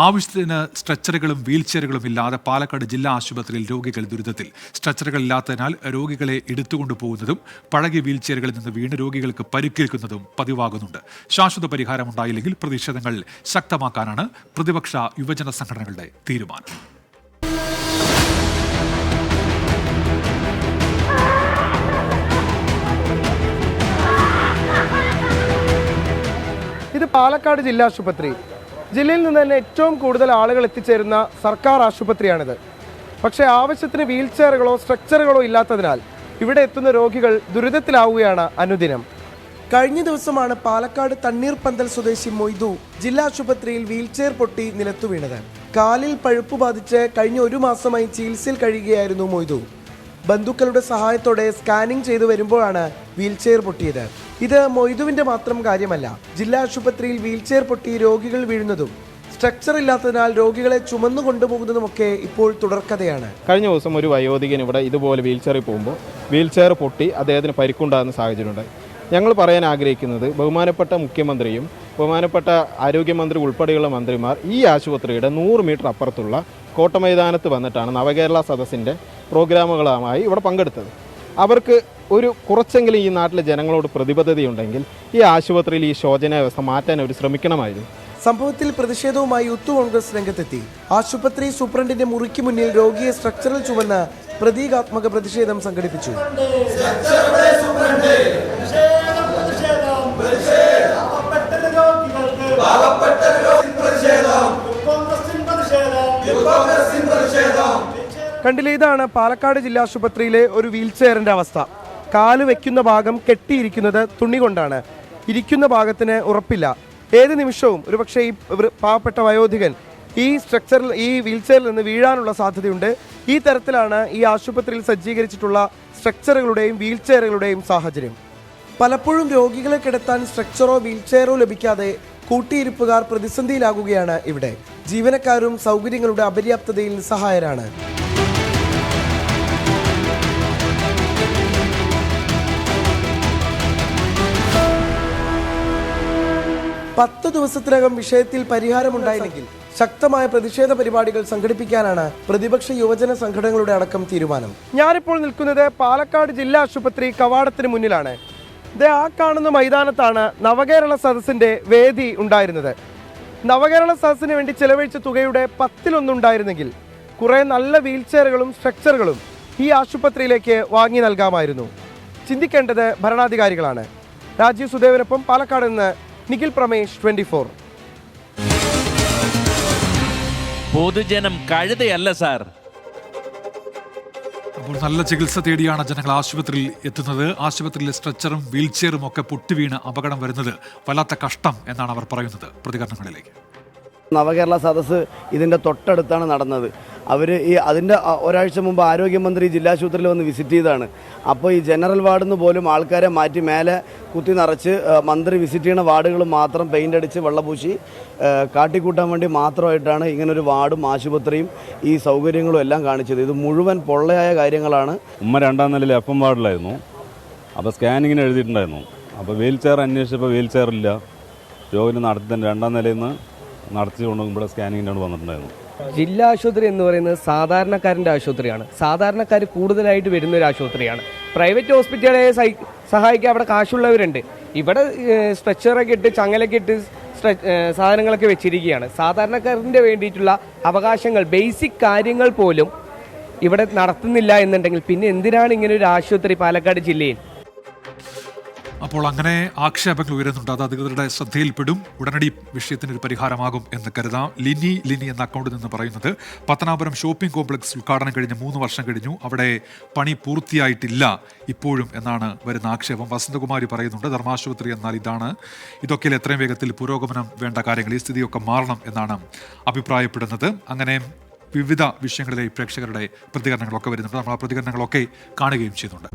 ആവശ്യത്തിന് സ്ട്രെച്ചറുകളും വീൽ ചെയറുകളും ഇല്ലാതെ പാലക്കാട് ജില്ലാ ആശുപത്രിയിൽ രോഗികൾ ദുരിതത്തിൽ. സ്ട്രെച്ചറുകൾ ഇല്ലാത്തതിനാൽ രോഗികളെ എടുത്തുകൊണ്ടുപോകുന്നതും പഴകിയ വീൽ ചെയറുകളിൽ നിന്ന് വീണ് രോഗികൾക്ക് പരിക്കേൽക്കുന്നതും പതിവാകുന്നുണ്ട്. ശാശ്വത പരിഹാരമുണ്ടായില്ലെങ്കിൽ പ്രതിഷേധങ്ങൾ ശക്തമാക്കാനാണ് പ്രതിപക്ഷ യുവജന സംഘടനകളുടെ തീരുമാനം. ഇത് പാലക്കാട് ജില്ലാ ആശുപത്രി. ജില്ലയിൽ നിന്ന് തന്നെ ഏറ്റവും കൂടുതൽ ആളുകൾ എത്തിച്ചേരുന്ന സർക്കാർ ആശുപത്രിയാണിത്. പക്ഷേ ആവശ്യത്തിന് വീൽ ചെയറുകളോ സ്ട്രെച്ചറുകളോ ഇല്ലാത്തതിനാൽ ഇവിടെ എത്തുന്ന രോഗികൾ ദുരിതത്തിലാവുകയാണ് അനുദിനം. കഴിഞ്ഞ ദിവസമാണ് പാലക്കാട് തണ്ണീർപന്തൽ സ്വദേശി മൊയ്തു ജില്ലാ ആശുപത്രിയിൽ വീൽ ചെയർ പൊട്ടി നിലത്തു വീണത്. കാലിൽ പഴുപ്പ് ബാധിച്ച് കഴിഞ്ഞ 1 മാസമായി ചികിത്സയിൽ കഴിയുകയായിരുന്നു മൊയ്തു. ബന്ധുക്കളുടെ സഹായത്തോടെ സ്കാനിംഗ് ചെയ്തു വരുമ്പോഴാണ് വീൽ ചെയർ പൊട്ടിയത്. ഇത് മൊയ്തുവിന്റെ മാത്രം കാര്യമല്ല. ജില്ലാ ആശുപത്രിയിൽ വീൽ ചെയർ പൊട്ടി രോഗികൾ വീഴുന്നതും സ്ട്രക്ചർ ഇല്ലാത്തതിനാൽ രോഗികളെ ചുമന്നു കൊണ്ടുപോകുന്നതുമൊക്കെ ഇപ്പോൾ തുടർക്കഥയാണ്. കഴിഞ്ഞ ദിവസം ഒരു വയോധികൻ ഇവിടെ ഇതുപോലെ വീൽ ചെയറിൽ പോകുമ്പോൾ വീൽ ചെയർ പൊട്ടി അദ്ദേഹത്തിന് പരിക്കുണ്ടാകുന്ന സാഹചര്യമുണ്ടായി. ഞങ്ങൾ പറയാൻ ആഗ്രഹിക്കുന്നത് ബഹുമാനപ്പെട്ട മുഖ്യമന്ത്രിയും ബഹുമാനപ്പെട്ട ആരോഗ്യമന്ത്രി ഉൾപ്പെടെയുള്ള മന്ത്രിമാർ ഈ ആശുപത്രിയുടെ 100 മീറ്റർ അപ്പുറത്തുള്ള കോട്ടമൈതാനത്ത് വന്നിട്ടാണ് നവകേരള സദസ്സിൻ്റെ പ്രോഗ്രാമുകളുമായി ഇവിടെ പങ്കെടുത്തത്. അവർക്ക് ഒരു കുറച്ചെങ്കിലും ഈ നാട്ടിലെ ജനങ്ങളോട് പ്രതിബദ്ധതയുണ്ടെങ്കിൽ ഈ ആശുപത്രിയിൽ ഈ ശോചനാവസ്ഥ മാറ്റാൻ അവർ ശ്രമിക്കണമായിരുന്നു. സംഭവത്തിൽ പ്രതിഷേധവുമായി യൂത്ത് കോൺഗ്രസ് രംഗത്തെത്തി. ആശുപത്രി സൂപ്രണ്ടിന്റെ മുറിക്ക് മുന്നിൽ രോഗിയെ സ്ട്രക്ചറിൽ ചുമന്ന് പ്രതീകാത്മക പ്രതിഷേധം സംഘടിപ്പിച്ചു. കണ്ടില്ലേ, ഇതാണ് പാലക്കാട് ജില്ലാ ആശുപത്രിയിലെ ഒരു വീൽ ചെയറിന്റെ അവസ്ഥ. കാല് വെക്കുന്ന ഭാഗം കെട്ടിയിരിക്കുന്നത് തുണി കൊണ്ടാണ്. ഇരിക്കുന്ന ഭാഗത്തിന് ഉറപ്പില്ല. ഏത് നിമിഷവും ഒരുപക്ഷെ ഈ പാവപ്പെട്ട വയോധികൻ ഈ സ്ട്രക്ചറിൽ ഈ വീൽ ചെയറിൽ നിന്ന് വീഴാനുള്ള സാധ്യതയുണ്ട്. ഈ തരത്തിലാണ് ഈ ആശുപത്രിയിൽ സജ്ജീകരിച്ചിട്ടുള്ള സ്ട്രക്ചറുകളുടെയും വീൽ ചെയറുകളുടെയും സാഹചര്യം. പലപ്പോഴും രോഗികളെ കിടത്താൻ സ്ട്രക്ചറോ വീൽ ചെയറോ ലഭിക്കാതെ കൂട്ടിയിരിപ്പുകാർ പ്രതിസന്ധിയിലാകുകയാണ് ഇവിടെ. ജീവനക്കാരും സൗകര്യങ്ങളുടെ അപര്യാപ്തതയിൽ നിസ്സഹായരാണ്. പത്ത് ദിവസത്തിനകം വിഷയത്തിൽ പരിഹാരമുണ്ടായില്ലെങ്കിൽ ശക്തമായ പ്രതിഷേധ പരിപാടികൾ സംഘടിപ്പിക്കാനാണ് പ്രതിപക്ഷ യുവജന സംഘടനകളുടെ അടക്കം തീരുമാനം. ഞാനിപ്പോൾ നിൽക്കുന്നത് പാലക്കാട് ജില്ലാ ആശുപത്രി കവാടത്തിന് മുന്നിലാണ്. ആ കാണുന്ന മൈതാനത്താണ് നവകേരള സദസ്സിന്റെ വേദി ഉണ്ടായിരുന്നത്. നവകേരള സദസ്സിന് വേണ്ടി ചെലവഴിച്ച തുകയുടെ 10-1 ഉണ്ടായിരുന്നെങ്കിൽ കുറെ നല്ല വീൽ ചെയറുകളും സ്ട്രക്ചറുകളും ഈ ആശുപത്രിയിലേക്ക് വാങ്ങി നൽകാമായിരുന്നു. ചിന്തിക്കേണ്ടത് ഭരണാധികാരികളാണ്. രാജീവ് സുദേവനൊപ്പം പാലക്കാട് നിന്ന് നിഖിൽ പ്രമേഷ്, 24. പൊതുജനം കഴുതയല്ല സാർ. അപ്പോൾ നല്ല ചികിത്സ തേടിയാണ് ജനങ്ങൾ ആശുപത്രിയിൽ എത്തുന്നത്. ആശുപത്രിയിലെ സ്ട്രെച്ചറും വീൽ ചെയറും ഒക്കെ പൊട്ടിവീണ് അപകടം വരുന്നത് വല്ലാത്ത കഷ്ടം എന്നാണ് അവർ പറയുന്നത്. പ്രതികരണങ്ങളിലേക്ക്. നവകേരള സദസ്സ് ഇതിൻ്റെ തൊട്ടടുത്താണ് നടന്നത്. അതിൻ്റെ ഒരാഴ്ച മുമ്പ് ആരോഗ്യമന്ത്രി ജില്ലാശുപത്രിയിൽ വന്ന് വിസിറ്റ് ചെയ്തതാണ്. അപ്പോൾ ഈ ജനറൽ വാർഡിൽ നിന്ന് പോലും ആൾക്കാരെ മാറ്റി മേലെ കുത്തി നിറച്ച് മന്ത്രി വിസിറ്റ് ചെയ്യുന്ന വാർഡുകൾ മാത്രം പെയിൻ്റ് അടിച്ച് വെള്ളപൂശി കാട്ടിക്കൂട്ടാൻ വേണ്ടി മാത്രമായിട്ടാണ് ഇങ്ങനൊരു വാർഡും ആശുപത്രിയും ഈ സൗകര്യങ്ങളും എല്ലാം കാണിച്ചത്. ഇത് മുഴുവൻ പൊള്ളയായ കാര്യങ്ങളാണ്. ഉമ്മ 2ാം നിലയിൽ FM വാർഡിലായിരുന്നു. അപ്പോൾ സ്കാനിങ്ങിന് എഴുതിയിട്ടുണ്ടായിരുന്നു. അപ്പോൾ വീൽ ചെയർ അന്വേഷിച്ചപ്പോൾ വീൽ ചെയറില്ല. രോഗിനെ നടത്തി തന്നെ 2ാം നിലയിൽ നിന്ന് നടത്തിക്കൊണ്ട് ഇവിടെ സ്കാനിങ്ങിനാണ് വന്നിട്ടുണ്ടായിരുന്നു. ജില്ലാ ആശുപത്രി എന്ന് പറയുന്നത് സാധാരണക്കാരൻ്റെ ആശുപത്രിയാണ്. സാധാരണക്കാർ കൂടുതലായിട്ട് വരുന്ന ഒരു ആശുപത്രിയാണ്. പ്രൈവറ്റ് ഹോസ്പിറ്റലുകളെ സഹായിക്കാൻ അവിടെ കാശുള്ളവരുണ്ട്. ഇവിടെ സ്ട്രെച്ചറൊക്കെ ഇട്ട് ചങ്ങലൊക്കെ ഇട്ട് സാധനങ്ങളൊക്കെ വെച്ചിരിക്കുകയാണ്. സാധാരണക്കാരൻ്റെ വേണ്ടിയിട്ടുള്ള അവകാശങ്ങൾ, ബേസിക് കാര്യങ്ങൾ പോലും ഇവിടെ നടത്തുന്നില്ല എന്നുണ്ടെങ്കിൽ പിന്നെ എന്തിനാണ് ഇങ്ങനെ ഒരു ആശുപത്രി പാലക്കാട് ജില്ലയിൽ? അപ്പോൾ അങ്ങനെ ആക്ഷേപങ്ങൾ ഉയരുന്നുണ്ട്. അത് അധികൃതരുടെ ശ്രദ്ധയിൽപ്പെടും. ഉടനടി വിഷയത്തിനൊരു പരിഹാരമാകും എന്ന് കരുതാം. ലിനി എന്ന അക്കൗണ്ടിൽ നിന്ന് പറയുന്നത്, പത്തനാപുരം ഷോപ്പിംഗ് കോംപ്ലക്സ് ഉദ്ഘാടനം കഴിഞ്ഞ് 3 വർഷം കഴിഞ്ഞു. അവിടെ പണി പൂർത്തിയായിട്ടില്ല ഇപ്പോഴും എന്നാണ് വരുന്ന ആക്ഷേപം. വസന്തകുമാരി പറയുന്നുണ്ട്, ധർമാശുപത്രി എന്നാൽ ഇതാണ്. ഇതൊക്കെ എത്രയും വേഗത്തിൽ പുരോഗമനം വേണ്ട കാര്യങ്ങൾ. ഈ സ്ഥിതിയൊക്കെ മാറണം എന്നാണ് അഭിപ്രായപ്പെടുന്നത്. അങ്ങനെ വിവിധ വിഷയങ്ങളിലെ പ്രേക്ഷകരുടെ പ്രതികരണങ്ങളൊക്കെ വരുന്നുണ്ട്. നമ്മൾ ആ പ്രതികരണങ്ങളൊക്കെ കാണുകയും ചെയ്യുന്നുണ്ട്.